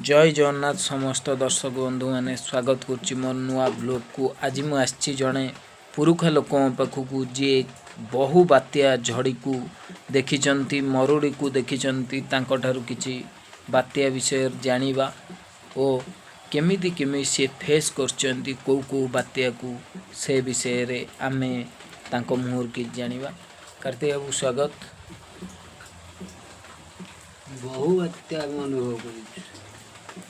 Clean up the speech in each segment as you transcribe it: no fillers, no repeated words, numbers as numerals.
जय जगन्नाथ समस्त दर्शक बंधु मैंने स्वागत करुच्ची मोर नुआ ब्लॉग को। आज मुझे जड़े पुरुखा लोक पाखक जी बहु बात्या झड़ी को देखी मरुड़ी को देखी कि बात्या विषय जानिबा और केमिति केमिति से फेस करचंती को बात्या को से विषय रे आमे तांको मुहर की जानिबा। कार्तिक बाबू स्वागत। बहु बात्या अनुभव कर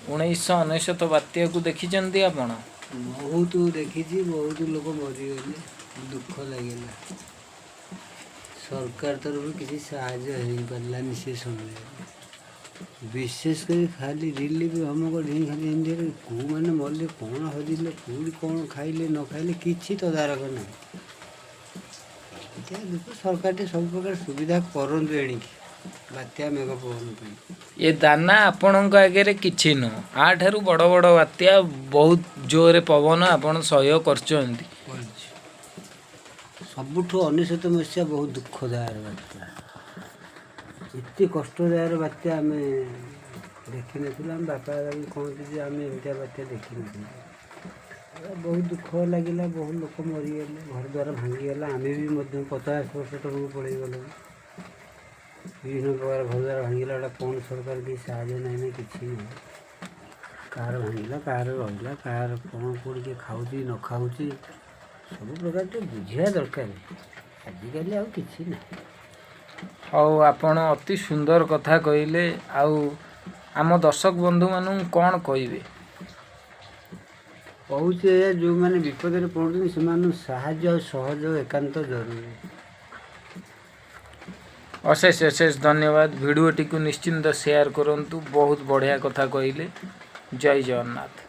1999 बात्या को देखी आपण? बहुत देखी, बहुत लोग मरीगले, दुख लगे। सरकार तरफ किसी साहाय्य हो पारानी से समय विशेषकर खाली रिलीफ हमको नहीं खाली इंडिया कौ मैंने मरले कौन हजिले कौटी कौन खाइले न खाइले किसी तदारख ना सरकार सब प्रकार सुविधा करंतु एणिकी बात्या मेघ पवन ये दाना आपण आगे किछि न आ ठारू बड़ बड़ बात्या बहुत जोरे पवन आपण सहयोग करछंती। सबुठु 19 मसीहा बहुत दुखदायक बात्या, इतनी कष्टदायक बात्या आम देखी ना। बापा कहते आम एमती बात्या देखी न, बहुत दुख लगे। बहुत लोग मरीगले, घर द्वार भांगीगला। आम भी 50 वर्ष तक पड़े गल, विभिन्न प्रकार घर द्वार भांगला। कौन सरकार भी साहाय्य ना कि ना, कार भांगला कार रहा कार कौन कौन खाऊ न खाऊ सब प्रकार तो बुझा दरकार। आजिकल आउ कि ना। हाँ, आपण अति सुंदर कथा कहले। आम दर्शक बंधु मान कौन कहे कहे जो मैंने विपद पड़ते से साहाय्य और सहयोग एकांत जरूरी। अशेष अशेष धन्यवाद। वीडियोटी को निश्चिंत शेयर करंतु। बहुत बढ़िया कथा कहले। जय जगन्नाथ।